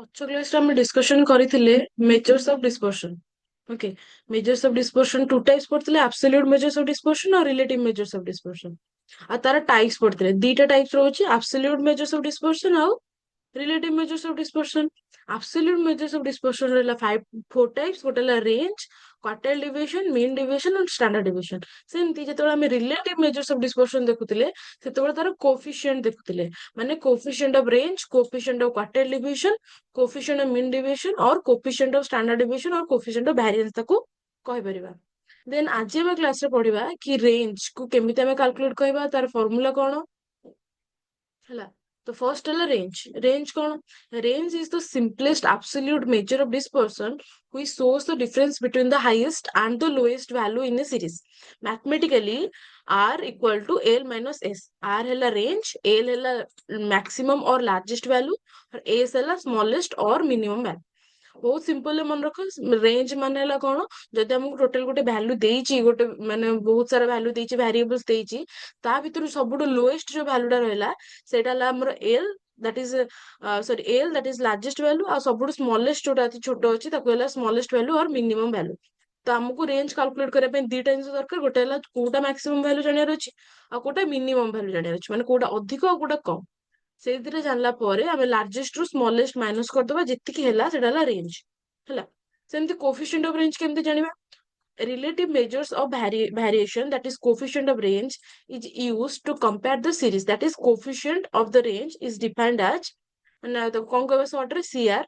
पक्ष क्लास में डिस्कशन करथिले measures of dispersion. Okay, measures of dispersion two types पढ़थिले, एब्सोल्यूट मेजर्स ऑफ डिस्पर्शन और रिलेटिव मेजर्स ऑफ डिस्पर्शन। आ तार टाइप्स पढ़थिले, दीटा टाइप्स रहउची, एब्सोल्यूट मेजर्स ऑफ डिस्पर्शन और relative measures of dispersion. Absolute measures of dispersion रहला five four types, गोटे ला range, quartile deviation, mean deviation और स्टैंडर्ड डिविएशन। सेमती जेतेबेले हम रिलेटिव मेजर्स ऑफ डिस्पर्शन देखुतिले सेतेबेले तार कोएफिशिएंट देखुतिले, माने coefficient of range, coefficient of quartile deviation, coefficient of mean deviation और कोएफिशिएंट ऑफ स्टैंडर्ड डिविएशन और कोएफिशिएंट ऑफ वेरिएंस ताको कहि परिबा। देन आज हम क्लास रे पढिबा कि रेंज को केमिति हम कैलकुलेट करबा, तार फार्मूला कोन ହେଲା। तो फर्स्ट है रेंज। रेंज कौन? Range is the simplest absolute measure of dispersion which shows the difference between the highest and the lowest value in a series. Mathematically, R equal to L minus S. R है range, L है maximum or largest value, और S है smallest or minimum value. बहुत simple मन रख। Range माने ला कौन? जदि हमको टोटल गोटे वैल्यू देइची, गोटे माने बहुत सारा वैल्यू देइची, वेरिएबल्स देइची, ता भितर सबुठु लोएस्ट जो वैल्यूटा रहला सेटा ला हमर L, that is sorry L that is largest value, आ सबुठु स्मॉलेस्ट जोटा अछि छोटो अछि ताको होला स्मॉलेस्ट वैल्यू और मिनिमम वैल्यू। तो हमको रेंज कैलकुलेट करबा पे दीटा जिंस दरकार, गोटे होला कोटा मैक्सिमम वैल्यू जानियार अछि आ कोटा मिनिमम वैल्यू जानियार अछि, माने कोटा अधिक आ कोटा कम। से जानला परे आमे लार्जेस्ट रु स्मॉलेस्ट माइनस कर दबा, जेतिकी हैला सेटा होला रेंज हैला। सेमती कोएफिशिएंट ऑफ रेंज केमती जानिबा? Relative measures of variation, that is coefficient of range, is used to compare the series, that is coefficient of the range is defined as तो कौन कहबा शॉर्ट रे CR,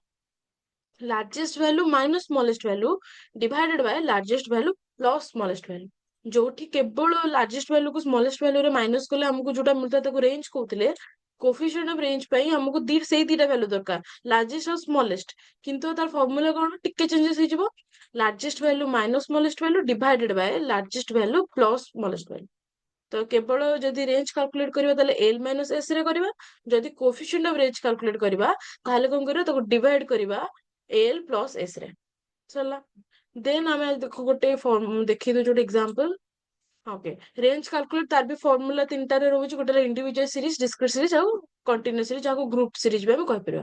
largest value minus smallest value divided by largest value plus smallest value। जोठी केवल largest value को smallest value रे minus कले हमको जोटा मिलता ताको रेंज कहउतले। कोएफिशिएंट ऑफ रेंज पई हमको दीटा वैल्यू दरकार, लार्जेस्ट और स्मॉलेस्ट, किंतु तार फार्मूला कोन टिके चेंजेस हो जिवो, largest value minus smallest value divided by largest value plus smallest value. तो केवल जदि रेंज कैलकुलेट करबा ताले L माइनस S रे करबा, जदि कोएफिशिएंट ऑफ रेंज कैलकुलेट करबा ताले कोन करबा ताको डिवाइड करबा L प्लस S रे, सरला। देन हमें देखो गोटे फॉर्म देखि दो जोटे एग्जांपल। ओके, रेंज कैलकुलेट तार भी फार्मूला तीनटा रे रहउची, गोटे इंडिविजुअल सीरीज, डिस्क्रीट सीरीज और कंटीन्यूअस सीरीज, जाको ग्रुप सीरीज भी हम कहि परबा।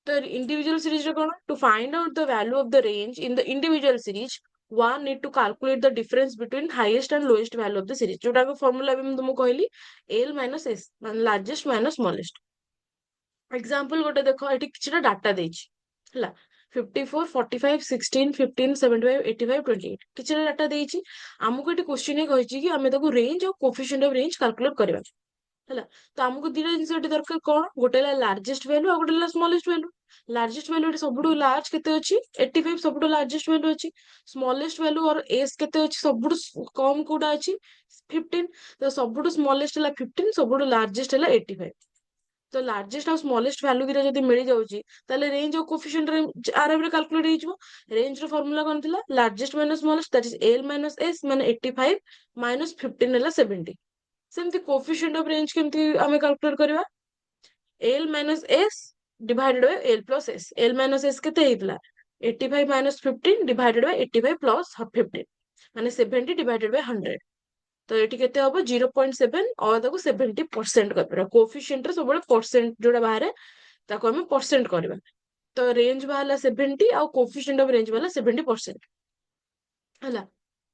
तो इंडिविजुअल सीरीज रे कोन, to find out the value of the range in the individual series one need to calculate the difference between highest and lowest value of the series, जोटा को फार्मूला भी मैं तुमको कहली L minus S, मान largest minus smallest. Example गोटे देखो, एठी किछटा डाटा देछि हला, 54 45 16 15 75 85 28 किछटा डाटा देछि। हमको एठी क्वेश्चन कहिछि कि हमें ताको रेंज और कोएफिशिएंट ऑफ रेंज कैलकुलेट करबा हला। तो हमको दीटा जिंस एठी दरकार कोन, गोटे ला लार्जेस्ट वैल्यू और गोटे ला स्मॉलेस्ट वैल्यू। लार्जेस्ट वैल्यू एठी सबुठु लार्ज केते अछि 85, सबुठु लार्जेस्ट वैल्यू अछि। स्मॉलेस्ट वैल्यू और एस केते अछि, सबुठु कम कोडा अछि 15, तो सबुठु स्मॉलेस्ट ला 15, सबुठु लार्जेस्ट ला 85। तो लार्जेस्ट और स्मॉलेस्ट वैल्यू दिरा जदी मिल जाउची ताले रेंज और कोएफिशिएंट रे आराम रे कैलकुलेट हो जिवो। रेंज रो फार्मूला कोन थिला, largest minus smallest, that is L minus S, माने 85 माइनस 15 हला 70। सेमती कोएफिशिएंट ऑफ रेंज केमती हमें कैलकुलेट करबा, L minus S divided by L plus S। L minus S केते हेतला 85 माइनस 15 डिवाइडेड बाय 85 प्लस 15, माने 70 डिवाइडेड बाय 100। तो ये केते हबो 0.7 और ताको 70% करबा। कोएफिशिएंट रे सब परसेंट जोडा बाहर ताको हम परसेंट करबा। तो रेंज वाला 70 और कोएफिशिएंट ऑफ रेंज वाला 70% हला।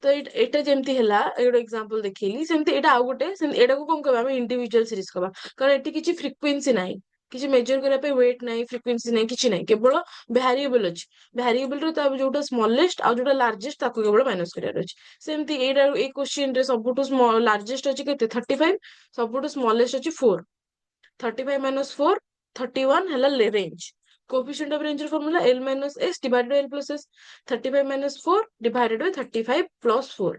तो एटा जेमती हला, एगो एग्जांपल देखिली, सेमती एटा आ गोटे एटा को कोन कहबा हम इंडिविजुअल सीरीज कहबा, कारण एटी किछि फ्रीक्वेंसी नाही, किछि मेजर करा पे वेट नाही, फ्रीक्वेंसी नाही, किछि नाही, केवल वेरिएबल अछि। वेरिएबल रो ता जोटा स्मॉलेस्ट आ जोटा लार्जेस्ट ताको केवल माइनस करियार अछि। सेमती एटा ए क्वेश्चन रे सबुटु लार्जेस्ट अछि केते 35, सबुटु स्मॉलेस्ट अछि 4। 35 माइनस 4 31 हला range. Coefficient of range formula L minus S divided by L plus S। 35 minus 4 divided by 35 plus 4,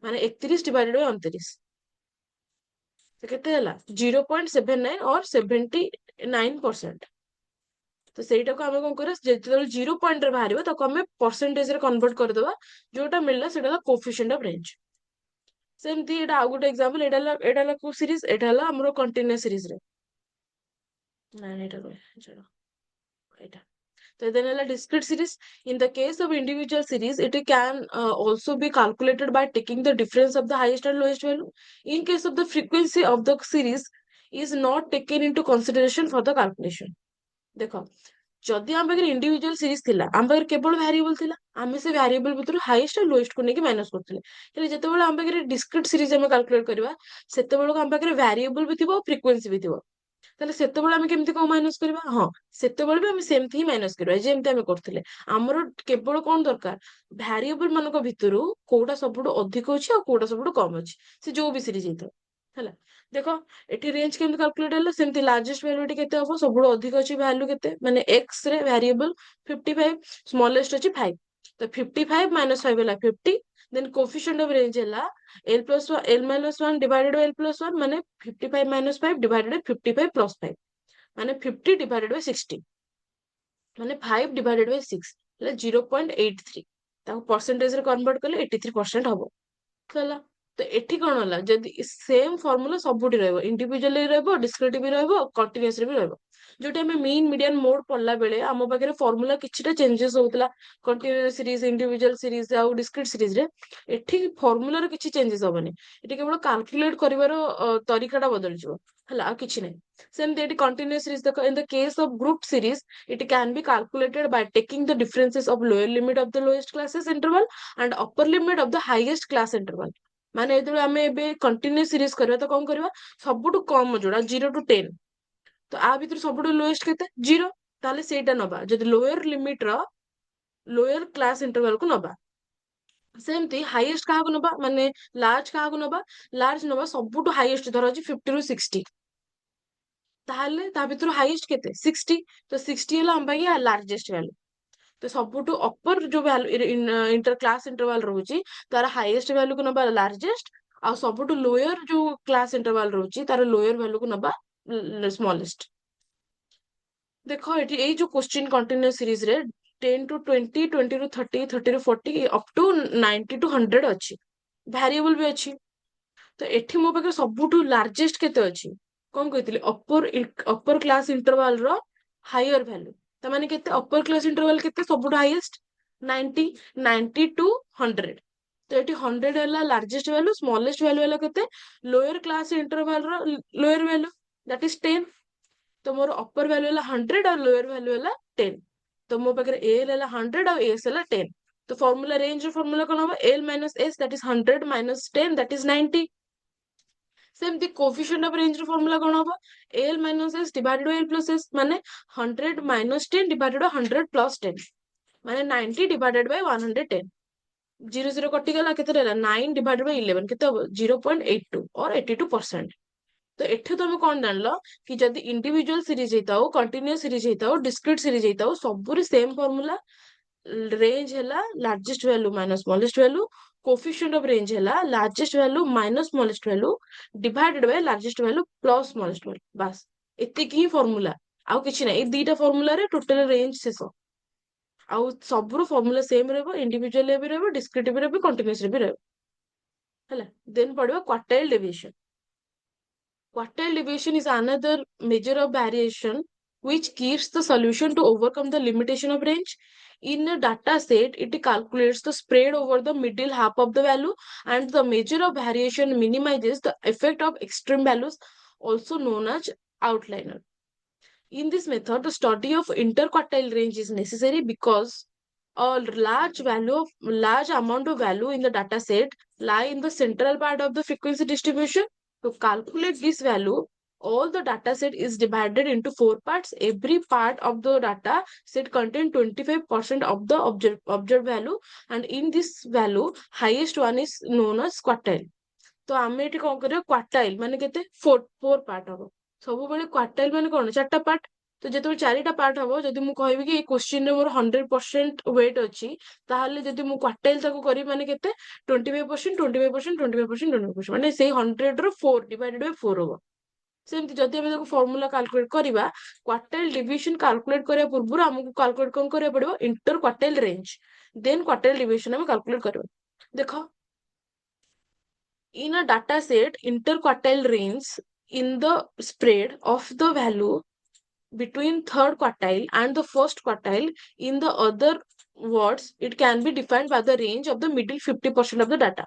माने 31 डिवाइडेड बाय 29, तो केते हला 0.79 और 79%। तो सेटा को हमें कोन करे, जेतेबेले 0 पॉइंट रे बाहरिबो ताको हमें परसेंटेज रे कन्वर्ट कर देबा, जोटा मिलला सेटा कोएफिशिएंट ऑफ रेंज। सेमती एटा आ गुटे एग्जांपल, एटा को सीरीज, एटा हला हमरो कंटीन्यूअस सीरीज रे ना एटा रो चलो एटा। So then a discrete series. In the case of individual series, it can also be calculated by taking the difference of the highest and lowest value. In case of the frequency of the series is not taken into consideration for the calculation. देखो जदि आम पाखे individual series थिला आम पाखे केवल variable थिला आम से वेरिएबल भितर हाईएस्ट और लोएस्ट को लेके माइनस करथिले हेले जेतेबेले आम पाखे डिस्क्रीट सीरीज हम कैलकुलेट करबा सेतेबेले आम पाखे वेरिएबल भी थिबो फ्रिक्वेंसी भी थिबो ताले सेतेबेले आम केमती को माइनस करबा हां सेतेबेले भी आम सेमथि ही माइनस करबा जेमती आम करथिले हमर केवल कोन दरकार वेरिएबल मानको भितरु कोडा सबुडु अधिक अछि और कोडा सबुडु कम अछि से जो भी सीरीज हेतो हला देखो एठी रेंज केमती कैलकुलेट होला सेमती लार्जेस्ट वैल्यू टी केते हबो सबुडु अधिक अछि वैल्यू केते माने x रे वेरिएबल 55 स्मॉलेस्ट अछि 5 तो 55 माइनस 5 होला 50 देन कोएफिशिएंट ऑफ रेंज होला l minus 1 divided by l plus 1 माने 55 minus 5 divided by 55 plus 5 माने 50 divided by 60 माने 5 divided by 6 એટલે 0.83 ताको परसेंटेज रे कन्वर्ट करले 83% हबो ହେଲା ତ ଏଠି କଣ ହେଲା ଯଦି ସେମ ଫର୍ମୁଲା ସବୁଠି ରହିବ ଇଣ୍ଡିଭିଜୁଆଲି ରହିବ ଡିସ୍କ୍ରିଟ ବି ରହିବ କଣ୍ଟିନ୍ୟୁଅସ ରେ ବି ରହିବ ଯୋଉଠି ଆମେ ମିନ୍ ମିଡିଆନ ମୋଡ ପଢିଲା ବେଳେ ଆମ ପାଖରେ ଫର୍ମୁଲା କିଛିଟା ଚେଞ୍ଜେସ ହଉଥିଲା କଣ୍ଟିନ୍ୟୁଅସ ସିରିଜ ଇଣ୍ଡିଭିଜୁଆଲ ସିରିଜ ଆଉ ଡିସ୍କ୍ରିଟ ସିରିଜ ରେ ଏଠି ଫର୍ମୁଲାର କିଛି ଚେଞ୍ଜେସ ହବନି ଏଠି କେବଳ କାଲକୁଲେଟ କରିବାର ତରିକାଟା ବଦଳିଯିବ ହେଲା ଆଉ କିଛି ନାହିଁ ସେମିତି ଏଠି କଣ୍ଟିନ୍ୟୁଅସ ସିରିଜ ଦେଖ in the case of group series it can be calculated by taking the differences of lower limit of the lowest classes interval and upper limit of the highest class interval ମାନେ ଯେତେବେଳେ ଆମେ ଏବେ continuous series କରିବା ତ କଣ କରିବା ସବୁଠୁ କମ ଯୋଉଟା 0 to 10 ତ ଆ ଭିତରୁ ସବୁଠୁ ଲୋଏଷ୍ଟ କେତେ 0 ତାହେଲେ ସେଇଟା ନବା ଯଦି ଲୋୟର ଲିମିଟ ର ଲୋୟର କ୍ଲାସ ଇଣ୍ଟରଭାଲ କୁ ନବା ସେମିତି ହାଇଏଷ୍ଟ କାହାକୁ ନବା ମାନେ ଲାର୍ଜ କାହାକୁ ନବା ଲାର୍ଜ ନବା ସବୁଠୁ ହାଇଏଷ୍ଟ ଧର ଅଛି 50 ରୁ 60 ତାହେଲେ ତା ଭିତରୁ ହାଇଏଷ୍ଟ କେତେ 60 ତ 60 ହେଲା ଆମ ପାଇଁ ଲାର୍ଜେଷ୍ଟ ଭ୍ୟାଲୁ तो सबुठु अपर जो वैल्यू इंटर क्लास इंटरवल रोची तार हाईएस्ट वैल्यू को नबा लार्जेस्ट आ सबुठु लोअर जो क्लास इंटरवल रोची तार लोअर वैल्यू को नबा स्मॉलेस्ट देखो एटी एई जो क्वेश्चन कंटीन्यूअस सीरीज रे 10 to 20 20 to 30 30 to 40 up to 90 to 100 अछि वेरिएबल भी अछि तो एठी मो पाखे सबुठु लार्जेस्ट केते अछि कोन कहितली अपर क्लास इंटरवल रो हायर वैल्यू त माने केते अपर क्लास इंटरवल केते सबुठु हाईएस्ट 90 90 to 100 तो एटी 100 होला लार्जेस्ट वैल्यू स्मॉलेस्ट वैल्यू होला केते लोअर क्लास इंटरवल रो लोअर वैल्यू दैट इज 10 तो मोर अपर वैल्यू होला 100 और लोअर वैल्यू होला 10 तो मो पाखे एल होला 100 और एस होला 10 तो फॉर्मूला रेंज रो फॉर्मूला कोन होबा L minus S that is 100 minus 10 that is 90 सेमती कोएफिशिएंट ऑफ रेंज रो फॉर्मूला कोन होबा L minus S divided by L plus S माने 100 माइनस 10 डिवाइडेड बाय 100 प्लस 10 माने 90 डिवाइडेड बाय 110 0 0 कटि गला केते रहला 9 डिवाइडेड बाय 11 केते हो 0.82 और 82% तो एठी तमे कोन जानलो कि जदी इंडिविजुअल सीरीज हेताओ कंटीन्यूअस सीरीज हेताओ डिस्क्रीट सीरीज हेताओ सबुरी सेम फार्मूला रेंज हैला largest value minus smallest value coefficient of range हैला largest value minus smallest value divided by largest value plus smallest value बस एतिक ही फार्मूला आउ किछि नै ए दीटा फार्मूला रे टोटल रेंज शेष आउ सबरो फार्मूला सेम रहबो इंडिविजुअल भी रहबो डिस्क्रीट भी रहबो कंटीन्यूअस भी रहबो हला then पड़िबो quartile deviation Quartile deviation is another measure of variation which gives the solution to overcome the limitation of range. In a data set, it calculates the spread over the middle half of the value and the measure of variation minimizes the effect of extreme values, also known as outliner. In this method, the study of interquartile range is necessary because a large amount of value in the data set lie in the central part of the frequency distribution. To calculate this value, all the data set is divided into 4 parts. Every part of the data set contains 25% of the observed value, and in this value, highest one is known as quartile. तो आम ये कौन कर quartile माने केते 4 part हम सब बेले क्वार्टाइल माने कौन 4टा पार्ट तो जो 4टा पार्ट हम जदि मु कहबी कि क्वेश्चन रे मोर 100% वेट अछि ताहले जदि मु क्वार्टाइल ताको करी माने केते 25% 25% 25% 25% माने सेही 100 रो 4 डिवाइडेड बाय 4 होबो सेमति जदि हम ताको फार्मूला कैलकुलेट करिबा क्वार्टाइल डिवीजन कैलकुलेट करिया पूर्व हमकु कैलकुलेट कोन करिया पड़िबो inter quartile range then quartile division हम कैलकुलेट करबो देखो in a data set, interquartile range in the spread of the value between third quartile and the first quartile. In the other words, it can be defined by the range of the middle 50% of the data.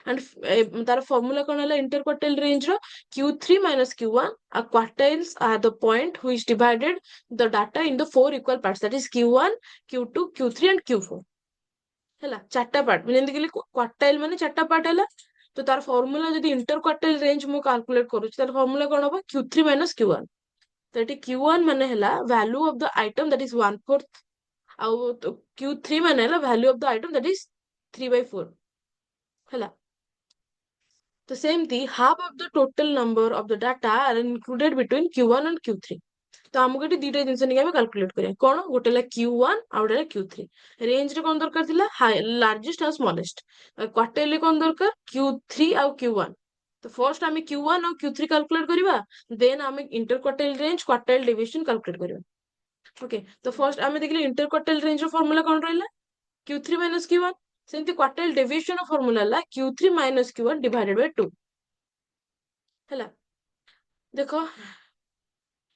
and तार formula कौन है inter quartile range row Q3 minus Q1 a quartiles are the point which divided the data in the four equal parts, that is Q1 Q2 Q3 and Q4 ହେଲା चारटा part मैं जेंति कहली quartile माने चारटा part हैला तो तार formula जदी inter quartile range मु calculate करूची तार फॉर्मूला कोन होबा Q3 minus Q1 तो एटी Q1 माने हैला value of the item that is 1/4 आउ Q3 माने हैला value of the item that is 3/4 हैला तो सेमती half of the total number of the data are included between Q1 and Q3 तो आमको एटी दीटा जिंस नहीं आमे कैलकुलेट करिया कोन गोटे ला Q1 आ गोटे ला Q3 रेंज रे कोन दरकार थिला लार्जेस्ट और स्मॉलेस्ट क्वार्टाइल कोन दरकार Q3 आ Q1 तो फर्स्ट आमे Q1 और Q3 कैलकुलेट करिवा देन आमे inter quartile range quartile deviation calculate करिवा ओके तो फर्स्ट आमे देखले इंटर क्वार्टाइल रेंज रो फार्मूला कोन रहला Q3 minus Q1 सेमती क्वार्टाइल डेविएशन रो फार्मूला ला Q3 minus Q1 divided by 2 हैला देखो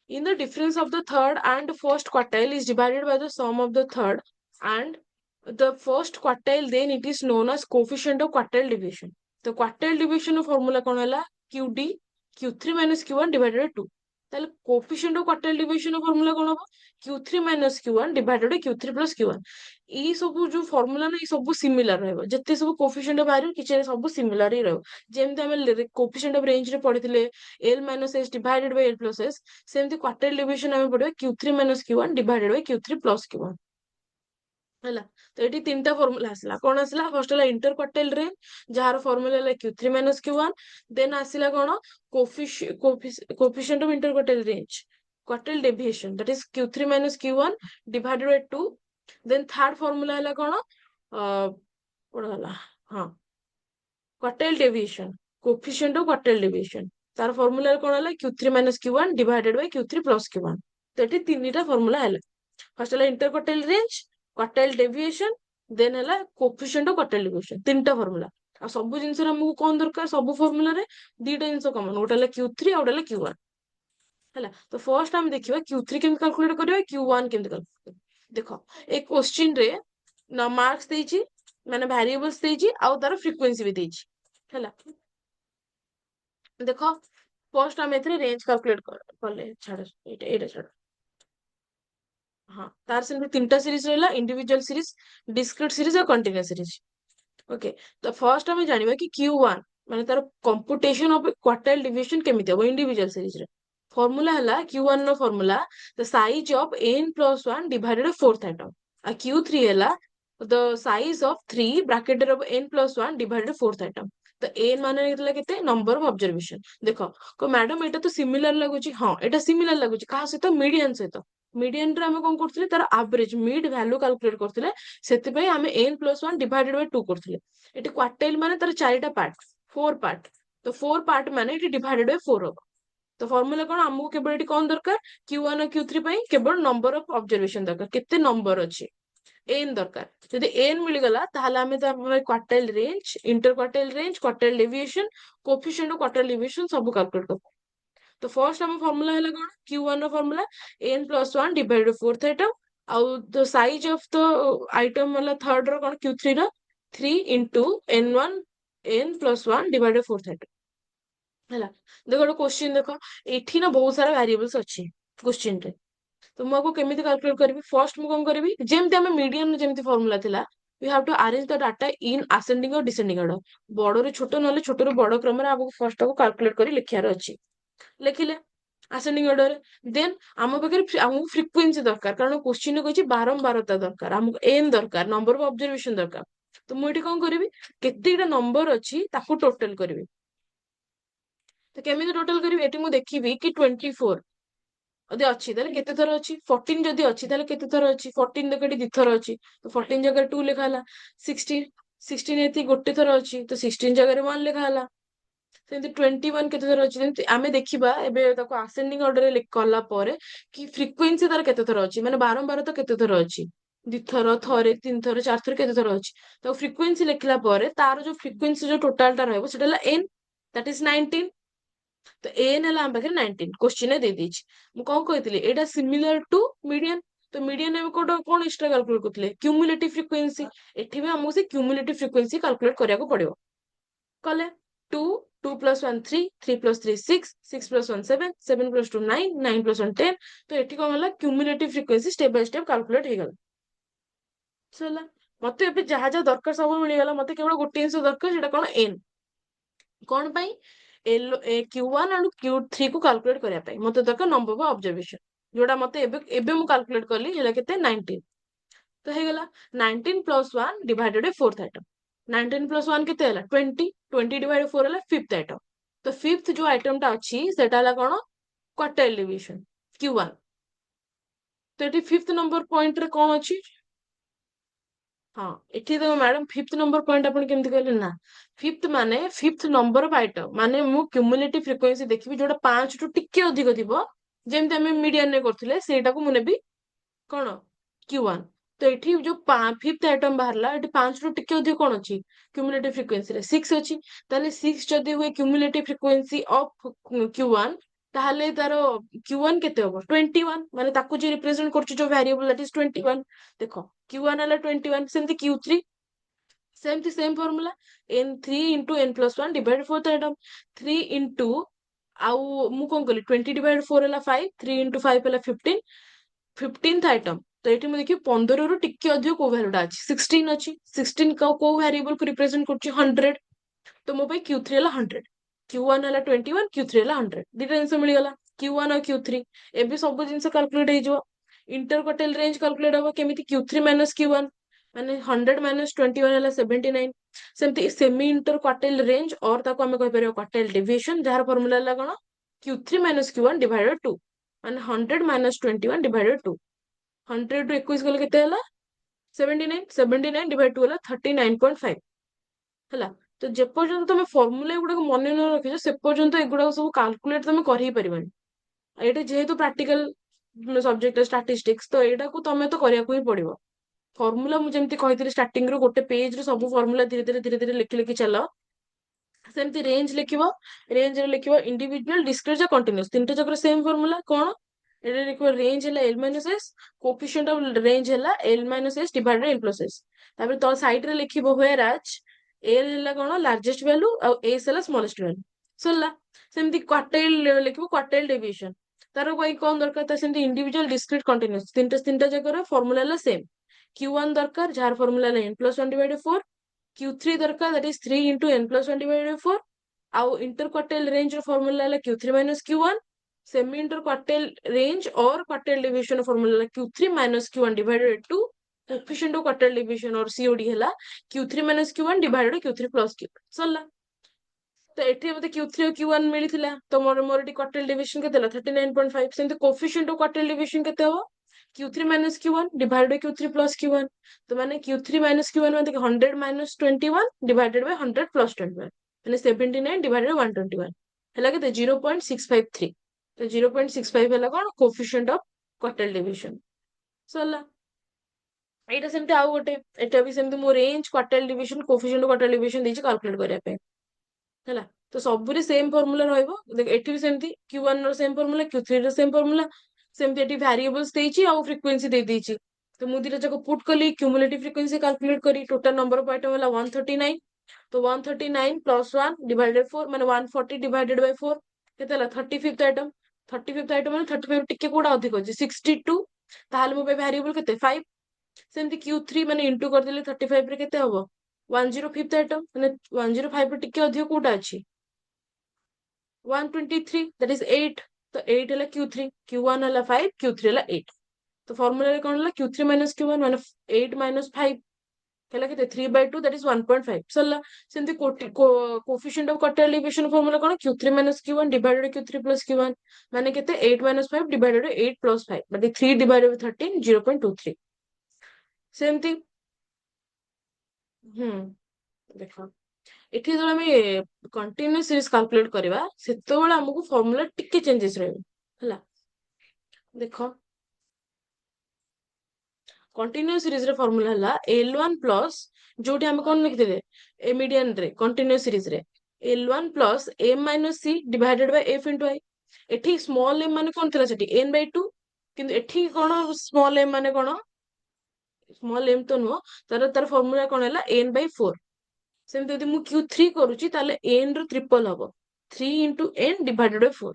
in the difference of the third and first quartile is divided by the sum of the third and the first quartile, then it is known as coefficient of quartile deviation. The quartile deviation of formula कौन है QD Q3 minus Q1 divided by 2 ताले coefficient of quartile deviation of formula कौन होगा Q3 minus Q1 divided by Q3 plus Q1 ई सब जो formula ना ई सब similar रहबो जत्ते सब कोफिशिएंट बाहर किछ सब सिमिलर ही रहबो जेमते हम कोफिशिएंट ऑफ रेंज रे पढ़िथिले L minus S divided by L plus S सेमती क्वार्टाइल डिविजन हमें पढ़िबा Q3 minus Q1 divided by Q3 plus Q1 ହେଲା तो ଏଠି ତିନିଟା ଫର୍ମୁଲା ଆସିଲା କଣ ଆସିଲା ଫର୍ଷ୍ଟ ହେଲା इंटर क्वार्टाइल रेंज ଯାହାର ଫର୍ମୁଲା ହେଲା Q3 minus Q1 ଦେନ୍ ଆସିଲା କଣ coefficient of inter quartile range quartile deviation that is Q3 minus Q1 divided by 2 then third formula है कौन कोन हला हां quartile deviation coefficient of quartile deviation तार फॉर्मूला कौन हला Q3 minus Q1 divided by Q3 plus Q1 तो eighty तीनटा फॉर्मूला हला फर्स्ट हला inter quartile range quartile deviation then हला कोफिशिएंट ऑफ क्वार्टाइल डेविएशन तीनटा फॉर्मूला आ सब जिंस रे हमको कोन दरकार सब फॉर्मूला रे दीटा जिंस कॉमन गोटे हला Q3 आ गोटे हला Q1 हला तो फर्स्ट हम देखिबा Q3 केम कैलकुलेट करबा Q1 केम कैलकुलेट देखो एक क्वेश्चन रे ना मार्क्स देछि माने वेरिएबल्स देछि आ तार फ्रीक्वेंसी भी देछि हला देखो फर्स्ट हम एथरे रेंज कैलकुलेट करले छाड़ एटा छाड़ हाँ तार से तीनटा सीरीज रहला इंडिविजुअल सीरीज डिस्क्रीट सीरीज और कंटीन्यूअस सीरीज ओके तो फर्स्ट हम जानिबा कि Q1 माने तार कंप्यूटेशन ऑफ क्वार्टाइल डिविजन केमिति हो इंडिविजुअल सीरीज रे फॉर्मूला हला Q1 नो formula the size of n plus 1 divided by fourth item आ Q3 हला the size of 3 bracketed of n plus 1 divided by fourth item तो n माने निकला केते नंबर ऑफ ऑब्जर्वेशन देखो को मैडम एटा तो सिमिलर लागुची हां एटा सिमिलर लागुची कहा से तो मीडियन से तो मीडियन रे हम कोन करथले तार एवरेज मिड वैल्यू कैलकुलेट करथले सेति पई हम n plus 1 divided by 2 करथले एटी क्वार्टाइल माने तार चारिटा पार्ट फोर पार्ट तो फोर पार्ट माने एटी डिवाइडेड बाय 4 हो तो फॉर्मूला कोन हमको केबल एटी कोन दरकार Q1 और Q3 पई केवल नंबर ऑफ ऑब्जर्वेशन दरकार केते नंबर अछि n दरकार जदि n मिल गला ताहले हमें तो quartile range inter quartile range quartile deviation coefficient of quartile deviation सब कैलकुलेट कर तो फर्स्ट हम फार्मूला है कौन Q1 रो formula n plus 1 divided by fourth item आउ the size of the item वाला थर्ड रो कौन Q3 रो 3 into n1 n plus 1 divided by fourth item हैला देखो क्वेश्चन देखो एठी ना बहुत सारा वेरिएबल्स अछि क्वेश्चन रे तो मु केमिति कैलकुलेट करबी फर्स्ट मु कोन करबी जेमते हम मीडियन जेमते फार्मूला थिला we have to arrange the data in ascending और डिसेंडिंग ऑर्डर बड़ रे छोट नले छोट रे बड़ क्रम रे आपको फर्स्ट को कैलकुलेट करी लिखियार अछि लिखिले असेंडिंग ऑर्डर देन आम पाखे आमको फ्रिक्वेंसी दरकार कारण क्वेश्चन कहछि बारंबारता दरकार आमको एन दरकार नंबर ऑफ ऑब्जर्वेशन दरकार तो मुझे कौन करी केतेटा नंबर अच्छी ताको टोटल करी तो केमी टोटल करी एटी मु देखिबी कि 24 जदि अच्छी ताले केते थर अच्छी 14 जदि अच्छी ताले केते थर अच्छी 14 देखो एटी दिथर अच्छी तो 14 जगह 2 लिखा हला 16 16 एती गोटे थर अच्छी तो 16 जगह 1 लिखा हला सेमती 21 केते थर अछि जेमती आमे देखिबा एबे ताको असेंडिंग ऑर्डर रे कला परे कि फ्रीक्वेंसी तार केते थर अछि माने बारंबार तो केते थर अछि दिथर थरे तीन थर चार थर केते थर अछि तो फ्रीक्वेंसी लिखला परे तार जो फ्रीक्वेंसी जो टोटल टा रहबो सेटा n दैट इज 19 तो n हला हम पाखे 19 क्वेश्चन दे देछि मु कोन कहितली एटा सिमिलर टू मीडियन तो मीडियन हम कोन एक्स्ट्रा कैलकुलेट करथले क्युमुलेटिव फ्रीक्वेंसी एठी भी हमहु से क्युमुलेटिव फ्रीक्वेंसी कैलकुलेट करिया को पड़िबो कले 2 2 + 1 3 3 + 3 6 6 + 1 7 7 + 2 9 9 + 1 10 तो एठी कौन होला cumulative frequency step by step calculate हे गला सला मते ଏବେ ଯାହା ଯାହା ଦରକାର ସବୁ ମିଳିଗଲା ମତେ କେବଳ ଗୋଟେ ଜିନିଷ ଦରକାର ସେଟା କଣ n କଣ ପାଇଁ Q1 and Q3 को कैलकुलेट କରିବା ପାଇଁ ମତେ ଦରକାର ନମ୍बर ଅଫ ଅବଜରଭେସନ ଯୋଉଟା ମତେ ଏବେ ଏବେ ମୁଁ कैलकुलेट कली हेला केते 19 तो हेगला 19 + 1 डिवाइडेड बाय फोर्थ आइटम 19 + 1 केते हला 20 20 डिवाइडेड 4 हला फिफ्थ आइटम तो फिफ्थ जो आइटम टा अछि सेटा हला कोन क्वार्टाइल डिवीजन Q1 तो एटी फिफ्थ नंबर पॉइंट रे कोन अछि हाँ एठी तो मैडम फिफ्थ नंबर पॉइंट अपन केमति कहले ना फिफ्थ माने फिफ्थ नंबर ऑफ आइटम माने मु क्युमुलेटिव फ्रिक्वेंसी देखिबी जोटा 5 टू टिके अधिक थिबो जेमति हम मीडियन रे करथिले सेटा को मु नेबी कोन Q1 तो एठी जो फिफ्थ आइटम बाहरला एठी 5 रु टिके अधिक कोन अछि क्युमुलेटिव फ्रिक्वेंसी रे 6 अछि ताले 6 जदी हुए क्युमुलेटिव फ्रिक्वेंसी ऑफ Q1 ताहले तारो Q1 केते होबो 21 माने ताकू जे रिप्रेजेंट करछि जो वेरिएबल दैट इज 21 देखो Q1 हला 21 सेमति Q3 सेमति same formula n3 into n+1 divide 4th item 3 into आउ मु कोन कली 20 डिवाइड 4 हला 5 3 into 5 हला 15 15th आइटम तो ये मुझे देखिए 15 रु टिके अधिक को वैल्यूटा अछि 16 अछि 16 को वेरिएबल को रिप्रेजेंट करछि 100 तो मो पे Q3 हला 100 Q1 हला 21 Q3 हला 100 दिटा जिंस मिल गला Q1 और Q3 एबे सब जिंस कैलकुलेट हे जो इंटरक्वार्टाइल रेंज कैलकुलेट होबो केमिति Q3 - Q1 माने 100 - 21 हला 79 सेमति सेमी इंटरक्वार्टाइल रेंज और ताको हमें कहि परियो क्वार्टाइल डेविएशन जार फार्मूला हला कोन Q3 - Q1 डिवाइडेड 2 माने 100 - 21 डिवाइडेड 2 100 ରୁ 21 ଗଲେ କେତେ ହେଲା 79 79 डिवाइड 2 ହେଲା 39.5 ହେଲା ତ ଯେ ପର୍ଯ୍ୟନ୍ତ ତମେ ଫର୍ମୁଲା ଏଗୁଡାକ ମନେ ନ ରଖିଛ ସେ ପର୍ଯ୍ୟନ୍ତ ଏଗୁଡାକ ସବୁ କାଲକୁଲେଟ ତମେ କରି ହିଁ ପାରିବନି ଏଇଟା ଯେହେତୁ ପ୍ରାକ୍ଟିକାଲ ସବଜେକ୍ଟ ଷ୍ଟାଟିଷ୍ଟିକ୍ସ ତ ଏଇଟାକୁ ତମେ ତ କରିବାକୁ ହିଁ ପଡିବ ଫର୍ମୁଲା ମୁଁ ଯେମିତି କହିଥିଲି ଷ୍ଟାର୍ଟିଂ ରୁ ଗୋଟେ ପେଜ ରୁ ସବୁ ଫର୍ମୁଲା ଧୀରେ ଧୀରେ ଲେଖି ଲେଖି ଚାଲ ସେମିତି ରେଞ୍ଜ ଲେଖିବ ରେଞ୍ଜରେ ଲେଖିବ ଇଣ୍ଡିଭିଜୁଆଲ ଡିସ୍କ୍ରିଟ ଆଉ କଣ୍ଟିନ୍ୟୁଅସ ତିନିଟା ଯାକର ସେମ ଫର୍ମୁଲା କଣ ଏଟା ଲେଖିବ ରେଞ୍ଜ ହେଲା L - S coefficient of range है L - S divided L + S तापर तो साइड रे लिखिबो व्हेयर एज L है कोन लार्जेस्ट वैल्यू और S है स्मॉलेस्ट वैल्यू सरला सेमती क्वार्टाइल लिखिबो क्वार्टाइल डेविएशन तार कोई कोन दरकार ता सेमती इंडिविजुअल डिस्क्रीट कंटीन्यूअस तीनटा तीनटा जगह फॉर्मूला है सेम Q1 दरकार जार फॉर्मूला है n+1 डिवाइडेड 4 Q3 दरकार that is 3 into n+1 divided 4 आउ इंटरक्वार्टाइल रेंज फॉर्मूला है Q3 - Q1 सेमी इंटर क्वार्टाइल रेंज और quartile division formula Q3 - Q1 divided 2 coefficient of quartile division और COD हैला Q3 - Q1 divided Q3 + Q सरला तो एठी मते Q3 और Q1 मिलिथिला तो मोर एठी क्वार्टाइल डिवीजन केते हला 39.5 सेंते कोएफिशिएंट ऑफ क्वार्टाइल डिवीजन केते हो Q3 - Q1 divided Q3 + Q1 तो माने Q3 - Q1 माने 100 - 21 डिवाइडेड बाय 100 + 21 माने 79 डिवाइडेड 121 हैला केते 0.653 तो 0.65 ହେଲା କଣ କୋଏଫିशिएंट ऑफ क्वार्टाइल डिवीजन सरला एटा सेमते आउ गोटे एटा भी सेमते मो range quartile division coefficient of quartile division देछि कैलकुलेट करिया पे हैला तो सबुरे सेम फार्मूला रहइबो देख एठी भी सेमती Q1 रो सेम फार्मूला Q3 रो सेम फार्मूला सेमती एठी वेरिएबल्स देछि आ फ्रीक्वेंसी दे देछि तो मु दिटा जको पुट कली क्युमुलेटिव फ्रीक्वेंसी कैलकुलेट करी टोटल नंबर ऑफ आइटम होला 139 तो 139 + 1 डिवाइडेड 4 माने 140 डिवाइडेड बाय 4 केते होला 35th आइटम 35th आइटम माने 35 टिके कोडा अधिक अछि 62 ताहाले मो पे वेरिएबल केते 5 सेमती Q3 माने इंटू कर देले 35 रे केते हबो 105th आइटम माने 105 रे टिके अधिक कोडा अछि 123 दैट इज 8 तो 8 हला Q3 Q1 हला 5 Q3 हला 8 तो फार्मूला रे कोन हला Q3 - Q1 माने 8 - 5 ହେଲା କେତେ 3/2 that is 1.5 सरला सेमती coefficient of quartile division formula cone Q3 - Q1 divided Q3 + Q1 माने केते 8 - 5 divided 8 + 5 that is 3 divided by 13 0.23 सेमती देखो एठी जब हमें कंटीन्यूअस सीरीज कैलकुलेट करबा सेतो बेला हमकु फार्मूला टिके चेंजेस रहबो हला देखो कंटीन्यूअस सीरीज रे फार्मूला हला L1 प्लस जोटी हम कोन लिख देले ए मीडियन रे कंटीन्यूअस सीरीज रे L1 plus m - c divided by f * i एठी स्मॉल m माने कोन थिला सेठी n/2 किंतु एठी कोन स्मॉल m माने कोन स्मॉल m तो नो तार फार्मूला कोन हला n/4 सेमती यदि मु Q3 करूची ताले n रो ट्रिपल हबो 3 into n divided by 4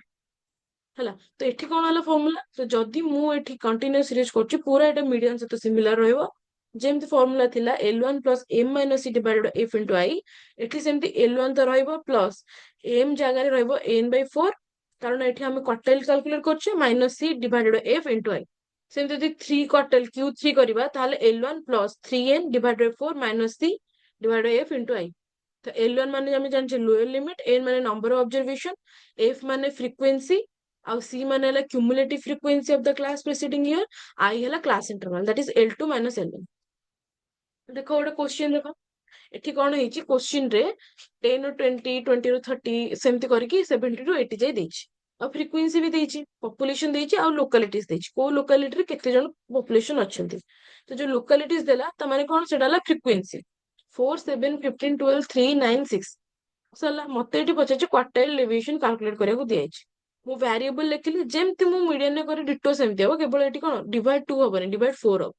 ହେଲା। ତ ଏଠି କଣ ହେଲା ଫର୍ମୁଲା, ତ ଯଦି ମୁଁ ଏଠି କଣ୍ଟିନ୍ୟୁଅସ୍ ସିରିଜ କରୁଛି ପୁରା ଏଟା ମିଡିଆନ ସହିତ ସିମିଲାର ରହିବ। ଯେମିତି ଫର୍ମୁଲା ଥିଲା L1 plus m minus c divided by f into I, ଏଠି ସେମିତି L1 ତ ରହିବ ପ୍ଲସ୍ m ଜାଗାରେ ରହିବ n by 4, କାରଣ ଏଠି ଆମେ କ୍ୱାର୍ଟାଇଲ କାଲକୁଲେଟ କରୁଛେ, minus c divided by f into I। ସେମିତି ଯଦି 3 କ୍ୱାର୍ଟାଇଲ Q3 କରିବା ତାହେଲେ L1 plus 3n divided by 4 minus c divided by f into I। तो L1 माने ଆମେ ଜାଣିଛେ ଲୋୟର ଲିମିଟ, n ମାନେ ନମ୍ବର ଅଫ ଅବଜରଭେସନ, f ମାନେ ଫ୍ରିକ୍ୱେନ୍ସି, ଆଉ c ମାନେ ହେଲା cumulative frequency of the class preceding year, I ହେଲା class interval that is L2 minus L1। ଦେଖ ଗୋଟେ क्वेश्चन ଦେଖ, ଏଠି କଣ ହେଇଛି क्वेश्चन रे 10 ରୁ 20 20 ରୁ 30 ସେମିତି କରିକି 70 ରୁ 80 ଯାଇ ଦେଇଛି, ଆଉ ଫ୍ରିକ୍ୱେନ୍ସି ବି ଦେଇଛି, ପପୁଲେସନ ଦେଇଛି, ଆଉ ଲୋକାଲିଟିଜ ଦେଇଛି, କୋଉ ଲୋକାଲିଟିରେ କେତେ ଜଣ ପପୁଲେସନ ଅଛନ୍ତି। ତ ଯୋଉ ଲୋକାଲିଟିଜ ଦେଲା ତା ମାନେ କଣ, ସେଟା ହେଲା ଫ୍ରିକ୍ୱେନ୍ସି 4 7 15 12 3 9 6 सरला। मते एठी पचाचे क्वार्टाइल डेविएशन कैलकुलेट କରିବାକୁ दियाइଛି, ମୁଁ ଭ୍ୟାରିଏବଲ ଲେଖିଲି ଯେମିତି ମୁଁ ମିଡିଆନ ରେ କରି ଡିଟୋ ସେମିତି ହବ, କେବଳ ଏଠି କଣ डिवाइड 2 हबनी डिवाइड 4 हब।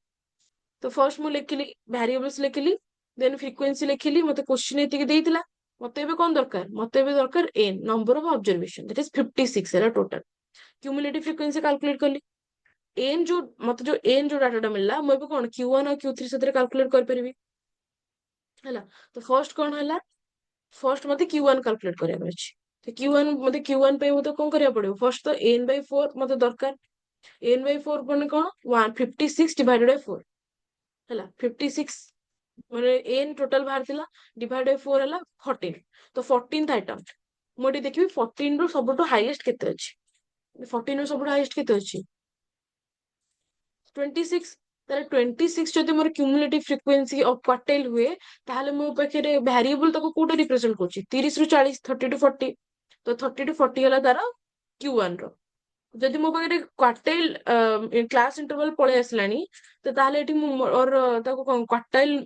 तो फर्स्ट मु लिखिली भ्यारिएबल्स लिखिली, देन फ्रिक्वेंसी लिखिली, मते क्वेश्चन एतिकी देइतिला, मते एबे कोन दरकार, मते एबे दरकार n number of observation that is 56 है टोटल। क्यूमुलेटिव फ्रिक्वेंसी कैलकुलेट करली, n जो मते जो n जो डाटाटा मिलला मु एबे कोन Q1 और Q3 सतरे कैलकुलेट कर परबी हैला। तो फर्स्ट कोन हैला, फर्स्ट मते Q1 कैलकुलेट करबा अछि, तो Q1 पे मते कोन करिया पड़िबो, फर्स्ट तो n/4 मते दरकार, n/4 cone cone 156 divided by 4 हैला। 56 माने n टोटल बाहर थिला, डिवाइड बाय 4 हैला 14। तो 14th आइटम मोटी देखिबी 14 रो सबटो हाईएस्ट केते अछि, 14 रो सबटो हाईएस्ट केते अछि 26। ताले 26 जदि मोर क्यूमुलेटिव फ्रिक्वेंसी ऑफ क्वार्टाइल हुए, ताहले मो पाखरे वेरिएबल तको कोटा रिप्रेजेंट करछि 30 रु 40 30 टू 40, तो 30 टू 40 हला तार Q1 रो। जदि मो पाखरे क्वार्टाइल क्लास इंटरवल पळे आसलानी, तो ताहले एठी मो और ताको क्वार्टाइल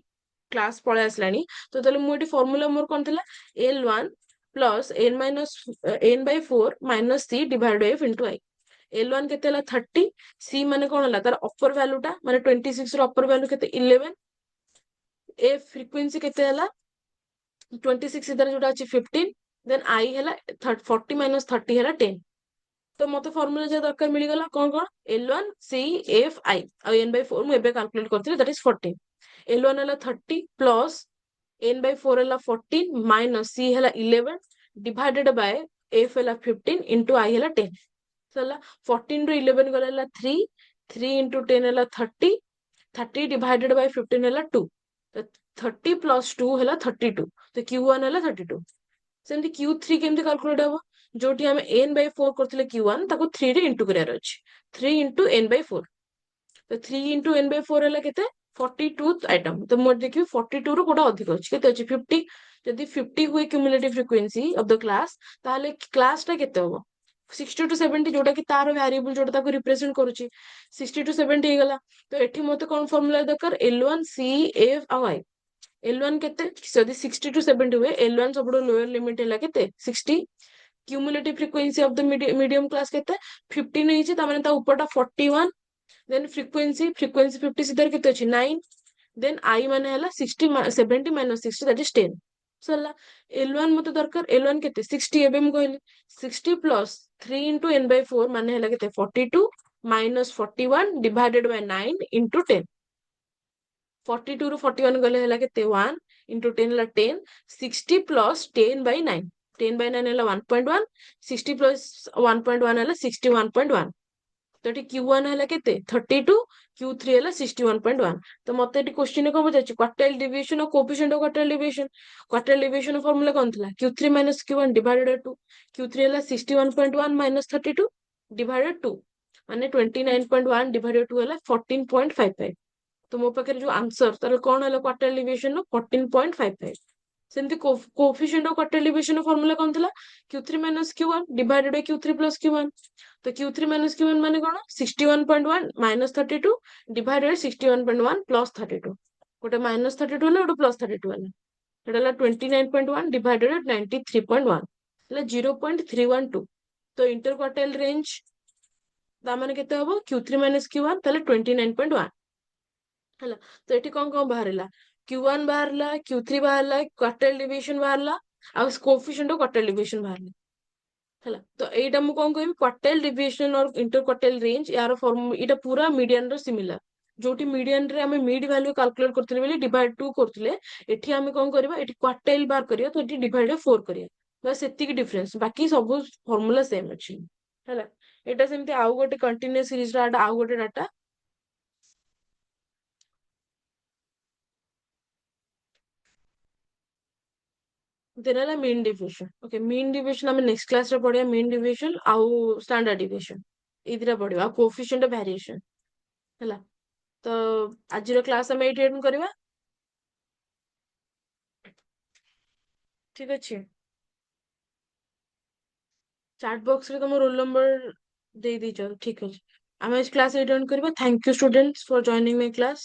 क्लास पळे आसलानी, तो ताले मो एठी फार्मूला मोर कोन थिला L1 plus n minus n/4 minus c divided by f into I। L1 केते हला 30, c माने कोन हला तार अपर वैल्यू टा माने 26 रो अपर वैल्यू केते 11, ए फ्रिक्वेंसी केते हला 26 इधर जोटा अछि 15, देन I हला 40 minus 30 हला 10। तो मते फार्मूला जे दरकार मिली गला कोन कोन L1 C F I uh n/4 मु एबे कैलकुलेट करथिले दैट इज 14। L1 हला 30 प्लस n/4 हला 14 माइनस c हला 11 डिवाइडेड बाय f हला 15 into I हला 10 सरला। 14 ରୁ 11 गला हला 3, 3 into 10 हला 30, 30 डिवाइडेड बाय 15 हला 2, तो 30 plus 2 हला 32, तो Q1 हला 32। सेमती Q3 केमती कैलकुलेट हबो, जोटी हमें n/4 करथिले Q1 ताको 3 रे इंटू करियार अछि, 3 into n/4, तो 3 into n/4 हला केते 42th आइटम। तो मोर देखियो 42 रो कोटा अधिक अछि, केते अछि 50। यदि 50 हुए cumulative frequency of the class, ताहले क्लास टा केते हबो 60 टू 70, जोटा कि तार वेरिएबल जोटा ताको रिप्रेजेंट करूची 60 टू 70 हे गला। तो एठी मते कोन फार्मूला दरकार L1 C F और I। L1 केते यदि 60 टू 70 हुए, L1 सबडो लोअर लिमिट हैला केते 60, cumulative frequency of the medium class केते 15 ହେଇଛି, ता माने ता ऊपरटा 41, देन फ्रिक्वेंसी 50 सीधर केते अछि 9, देन I माने हैला 60 70 minus 60 that is 10 Sarla. L1 मते दरकार L1 केते 60, एबे मु कहली 60 plus 3 into n/4 माने हैला केते 42 minus 41 divided by 9 into 10। 42 ରୁ 41 गले हैला केते 1 into 10 हैला 10, 60 plus 10 by 9, 10 by 9 हैला 1.1, 60 plus 1.1 हैला 61.1। तो एटी Q1 हैला केते 32, Q3 हैला 61.1। तो मते एटी क्वेश्चन को बजाछि क्वार्टाइल डेविएशन और coefficient of quartile deviation. Quartile deviation formula कोन थिला Q3 minus Q1 divided by 2, Q3 हैला 61.1 minus 32 divided 2 माने 29.1 divided 2 हैला 14.55। तो मो पाखे जो आंसर तार कोन हैला क्वार्टाइल डेविएशन नो 14.55। सेमती coefficient of quartile deviation formula कोन थिला Q3 minus Q1 divided by Q3 plus Q1। तो Q3 minus Q1 माने कोन 61.1 minus 32 divided by 61.1 plus 32, गोटे minus 32 हला गोटे plus 32 हला, एटा हला 29.1 divided by 93.1 हला 0.312। तो इंटर क्वार्टाइल रेंज ता माने केते हबो Q3 minus Q1 ताले 29.1 हला। तो एठी कोन कोन बाहरला Q1 ବାହାରିଲା, Q3 ବାହାରିଲା, କ୍ୱାର୍ଟାଇଲ ଡିଭିଏସନ ବାହାରିଲା, ଆଉ କୋଫିସିଏଣ୍ଟ ଅଫ କ୍ୱାର୍ଟାଇଲ ଡିଭିଏସନ ବାହାରିଲା। ହେଲା, ତ ଏଇଟା ମୁଁ କଣ କହିବି, କ୍ୱାର୍ଟାଇଲ ଡିଭିଏସନ ଅର ଇଣ୍ଟର କ୍ୱାର୍ଟାଇଲ ରେଞ୍ଜ, ୟାର ଏଇଟା ପୁରା ମିଡିଆନ ର ସିମିଲାର। ଯୋଉଠି ମିଡିଆନ ରେ ଆମେ ମିଡ ଭ୍ୟାଲୁ କାଲକୁଲେଟ କରୁଥିଲେ ବୋଲି ଡିଭାଇଡ 2 କରୁଥିଲେ, ଏଠି ଆମେ କଣ କରିବା, ଏଠି କ୍ୱାର୍ଟାଇଲ ବାହାର କରିବା, ତ ଏଠି ଡିଭାଇଡ 4 କରିବା। ବାସ୍ ସେତିକି ଡିଫରେନ୍ସ, ବାକି ସବୁ ଫର୍ମୁଲା ସେମ୍ ଅଛି। ହେଲା, ଏଇଟା ସେମିତି ଆଉ ଗୋଟେ କଣ୍ଟିନ୍ୟୁଅସ୍ ସିରିଜ ର ଆଉ ଗୋଟେ ଡାଟା। ଦେନ୍ ହେଲା ମିନ୍ ଡିଭିଏସନ। ଓକେ, ମିନ୍ ଡିଭିଏସନ ଆମେ ନେକ୍ସଟ କ୍ଲାସରେ ପଢିବା। ମିନ୍ ଡିଭିଏସନ ଆଉ ଷ୍ଟାଣ୍ଡାର୍ଡ ଡିଭିଏସନ ଏଇ ଦିଟା ପଢିବା, ଆଉ କୋଫିସିଏଣ୍ଟ ଅଫ ଭ୍ୟାରିଏସନ। ହେଲା, ତ ଆଜିର କ୍ଲାସ ଆମେ ଏଇଠି ଏଣ୍ଡ କରିବା। ଠିକ ଅଛି, ଚାଟ ବକ୍ସ ରେ ତମ ରୋଲ ନମ୍ବର ଦେଇ ଦେଇଛ। ଠିକ ଅଛି, ଆମେ ଆଜି କ୍ଲାସ ଏଇଠି ଏଣ୍ଡ କରିବା। Thank you students for joining my class.